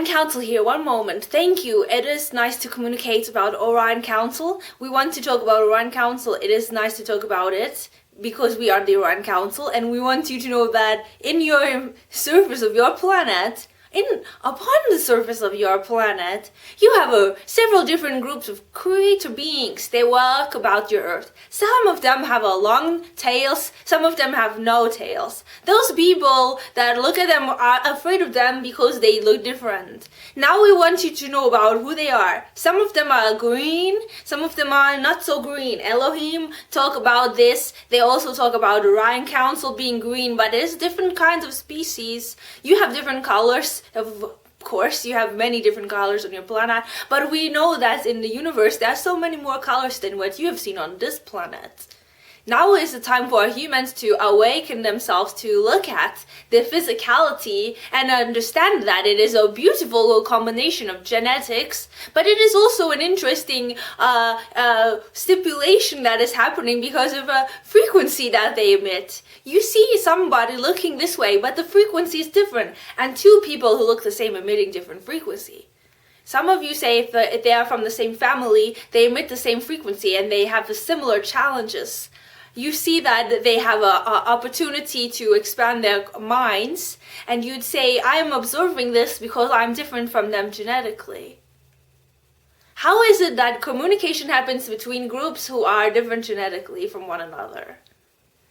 Council here, one moment. Thank you. It is nice to communicate about Orion Council. We want to talk about Orion Council. It is nice to talk about it because we are the Orion Council, and we want you to know that in your surface of your planet, upon the surface of your planet, you have several different groups of creator beings. They walk about your Earth. Some of them have long tails, some of them have no tails. Those people that look at them are afraid of them because they look different. Now we want you to know about who they are. Some of them are green, some of them are not so green. Elohim talk about this. They also talk about the Orion Council being green, but there's different kinds of species. You have different colors. Of course, you have many different colors on your planet, but we know that in the universe there are so many more colors than what you have seen on this planet. Now is the time for humans to awaken themselves to look at the physicality and understand that it is a beautiful combination of genetics, but it is also an interesting stipulation that is happening because of a frequency that they emit. You see somebody looking this way, but the frequency is different, and two people who look the same emitting different frequency. Some of you say if they are from the same family, they emit the same frequency and they have similar challenges. You see that they have an opportunity to expand their minds, and you'd say, I am observing this because I'm different from them genetically. How is it that communication happens between groups who are different genetically from one another?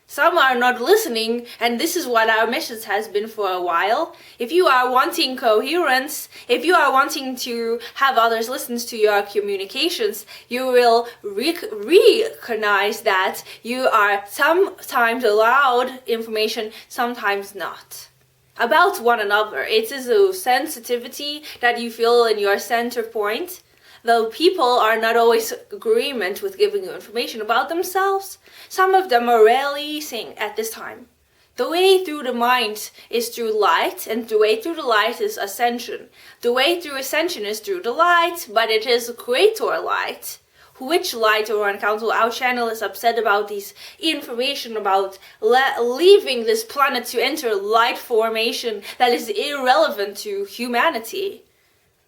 Some are not listening, and this is what our message has been for a while. If you are wanting coherence, if you are wanting to have others listen to your communications, you will recognize that you are sometimes allowed information, sometimes not. About one another, it is a sensitivity that you feel in your center point. Though people are not always in agreement with giving you information about themselves, some of them are releasing at this time. The way through the mind is through light, and the way through the light is ascension. The way through ascension is through the light, but it is a creator light. Which light Orion Council? Our channel is upset about this information about leaving this planet to enter light formation that is irrelevant to humanity.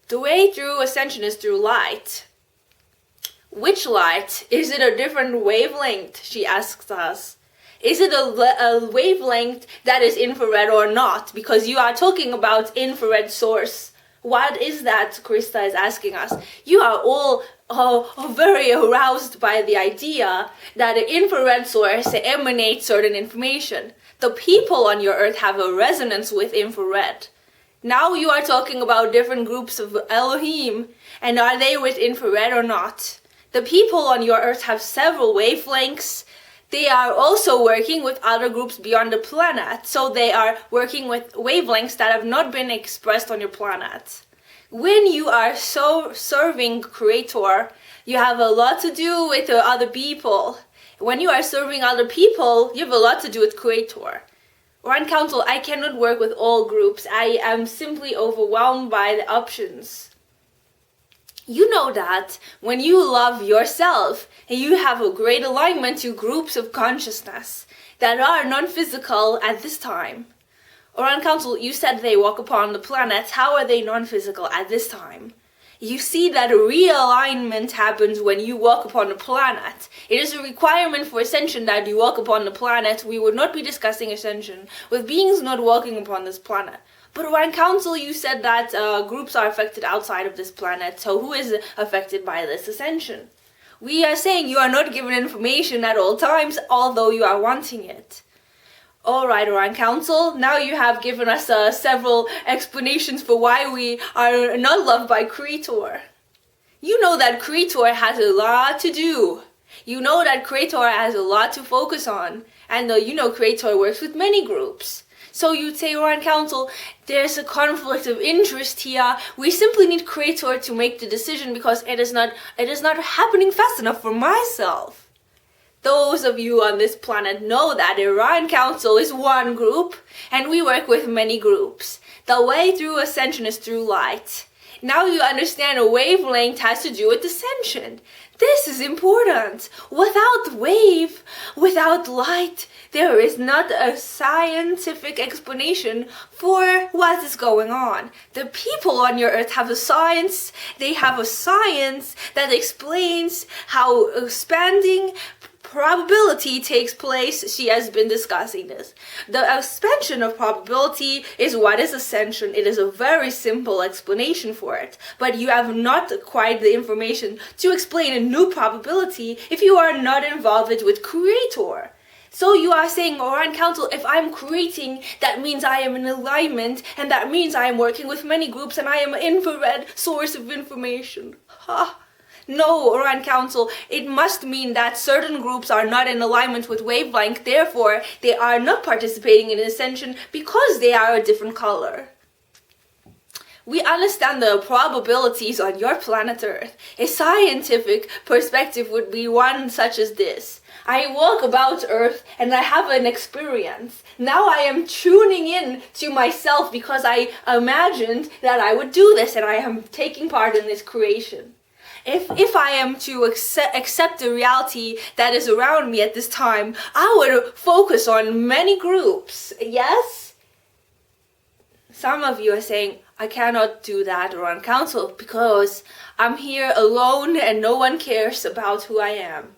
The way through ascension is through light. Which light? Is it a different wavelength? She asks us. Is it a wavelength that is infrared or not? Because you are talking about infrared source. What is that? Krista is asking us. You are all very aroused by the idea that the infrared source emanates certain information. The people on your Earth have a resonance with infrared. Now you are talking about different groups of Elohim, and are they with infrared or not? The people on your Earth have several wavelengths. They are also working with other groups beyond the planet, so they are working with wavelengths that have not been expressed on your planet. When you are serving Creator, you have a lot to do with other people. When you are serving other people, you have a lot to do with Creator. Orion Council, I cannot work with all groups. I am simply overwhelmed by the options. You know that when you love yourself and you have a great alignment to groups of consciousness that are non-physical at this time. Orion Council, you said they walk upon the planets. How are they non-physical at this time? You see that a realignment happens when you walk upon the planet. It is a requirement for ascension that you walk upon the planet. We would not be discussing ascension with beings not walking upon this planet. But Orion Council, you said that groups are affected outside of this planet. So who is affected by this ascension? We are saying you are not given information at all times, although you are wanting it. Alright, Orion Council, now you have given us several explanations for why we are not loved by Creator. You know that Creator has a lot to do. You know that Creator has a lot to focus on. And you know Creator works with many groups. So you'd say, Orion Council, there's a conflict of interest here. We simply need Creator to make the decision because it is not happening fast enough for myself. Those of you on this planet know that the Orion Council is one group, and we work with many groups. The way through ascension is through light. Now you understand a wavelength has to do with ascension. This is important. Without wave, without light, There is not a scientific explanation for what is going on. The people on your earth have a science. They have a science that explains how expanding probability takes place. She has been discussing this. The expansion of probability is what is ascension. It is a very simple explanation for it, but you have not quite the information to explain a new probability if you are not involved with creator. So you are saying, Orion Council, if I'm creating, that means I am in alignment, and that means I am working with many groups, and I am an infrared source of information. Ha! No, Orion Council, it must mean that certain groups are not in alignment with wavelength, therefore they are not participating in Ascension because they are a different color. We understand the probabilities on your planet Earth. A scientific perspective would be one such as this. I walk about Earth and I have an experience. Now I am tuning in to myself because I imagined that I would do this and I am taking part in this creation. If I am to accept the reality that is around me at this time, I would focus on many groups. Yes? Some of you are saying, I cannot do that Orion Council because I'm here alone and no one cares about who I am.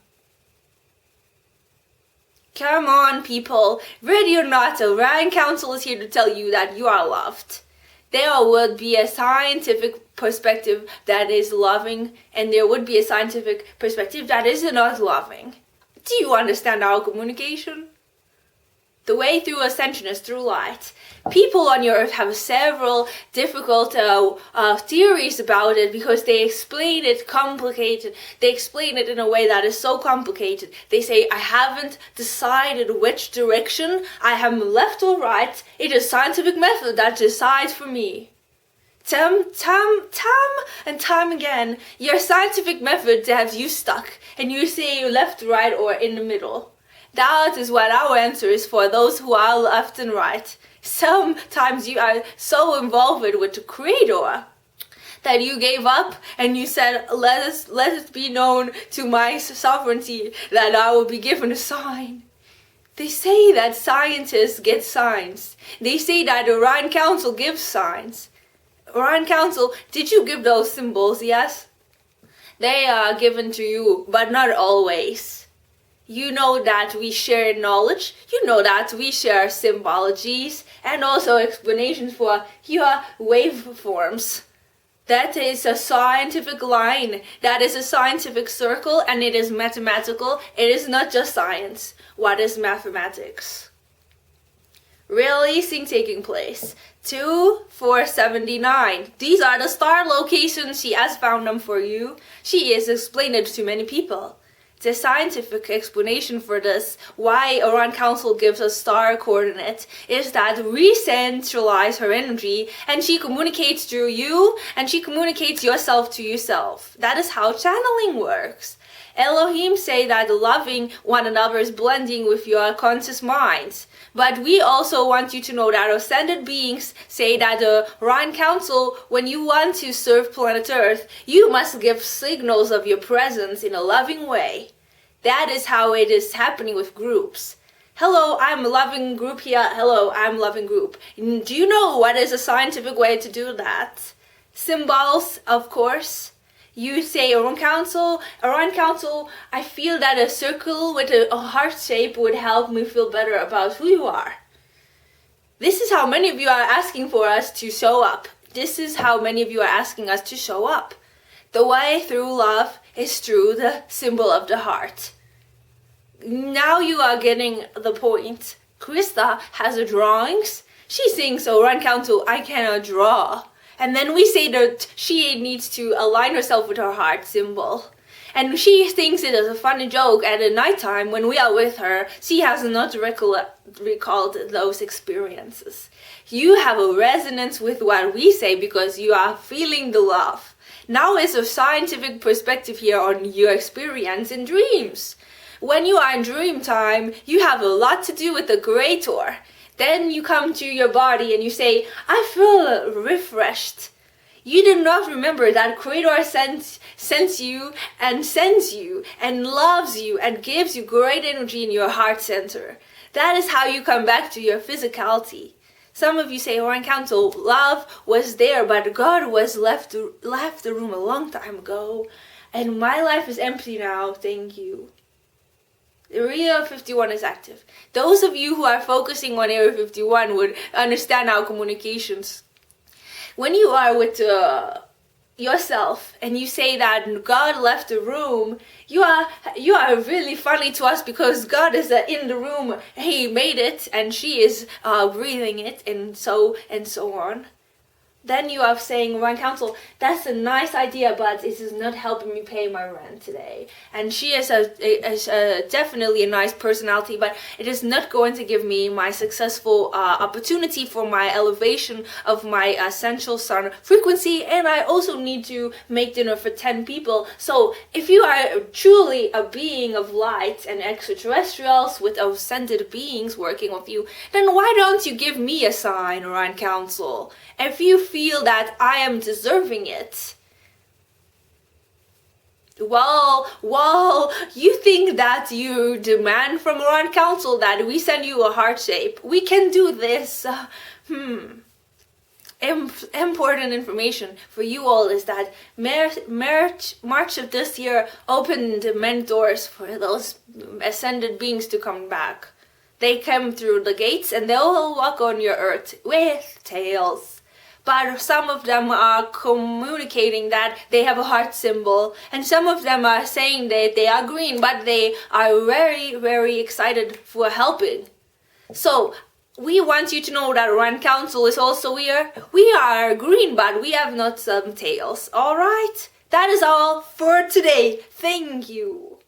Come on, people. Ready or not, Orion Council is here to tell you that you are loved. There would be a scientific perspective that is loving, and there would be a scientific perspective that is not loving. Do you understand our communication? The way through Ascension is through light. People on your earth have several difficult theories about it because they explain it complicated. They explain it in a way that is so complicated. They say, I haven't decided which direction I am left or right. It is scientific method that decides for me. Time and time again, your scientific method has you stuck and you say left, right, or in the middle. That is what our answer is for those who are left and right. Sometimes you are so involved with the creator that you gave up and you said, let it be known to my sovereignty that I will be given a sign. They say that scientists get signs. They say that the Orion Council gives signs. Orion Council, did you give those symbols? Yes? They are given to you, but not always. You know that we share knowledge, you know that we share symbologies, and also explanations for your waveforms. That is a scientific line, that is a scientific circle, and it is mathematical. It is not just science. What is mathematics? Releasing taking place. 2479. These are the star locations. She has found them for you. She has explained it to many people. The scientific explanation for this, why Orion Council gives a star coordinate, is that we centralize her energy and she communicates through you and she communicates yourself to yourself. That is how channeling works. Elohim say that loving one another is blending with your conscious minds. But we also want you to know that ascended beings say that the Orion Council, when you want to serve planet Earth, you must give signals of your presence in a loving way. That is how it is happening with groups. Hello, I'm a loving group here. Hello, I'm a loving group. Do you know what is a scientific way to do that? Symbols, of course. You say Orion Council, I feel that a circle with a heart shape would help me feel better about who you are. This is how many of you are asking for us to show up. This is how many of you are asking us to show up. The way through love is through the symbol of the heart. Now you are getting the point. Krista has the drawings. She thinks, Orion Council, I cannot draw. And then we say that she needs to align herself with her heart symbol. And she thinks it is a funny joke at the nighttime when we are with her. She has not recalled those experiences. You have a resonance with what we say because you are feeling the love. Now is a scientific perspective here on your experience in dreams. When you are in dream time, you have a lot to do with the creator. Then you come to your body and you say, I feel refreshed. You do not remember that Creator sends you and loves you and gives you great energy in your heart center. That is how you come back to your physicality. Some of you say, Orion Council, love was there, but God was left the room a long time ago, and my life is empty now, thank you. Area 51 is active. Those of you who are focusing on Area 51 would understand our communications. When you are with yourself and you say that God left the room, you are really funny to us, because God is in the room. He made it and she is breathing it, and so on. Then you are saying, Orion Council, that's a nice idea, but it is not helping me pay my rent today. And she is definitely a nice personality, but it is not going to give me my successful opportunity for my elevation of my essential sun frequency. And I also need to make dinner for 10 people. So if you are truly a being of light and extraterrestrials with ascended beings working with you, then why don't you give me a sign, Orion Council? If you feel that I am deserving it. Well, you think that you demand from Orion Council that we send you a heart shape. We can do this. Important information for you all is that March of this year opened many doors for those ascended beings to come back. They come through the gates and they'll walk on your earth with tails. But some of them are communicating that they have a heart symbol, and some of them are saying that they are green, but they are very, very excited for helping. So we want you to know that Orion Council is also here. We are green, but we have not some tails. All right? That is all for today. Thank you.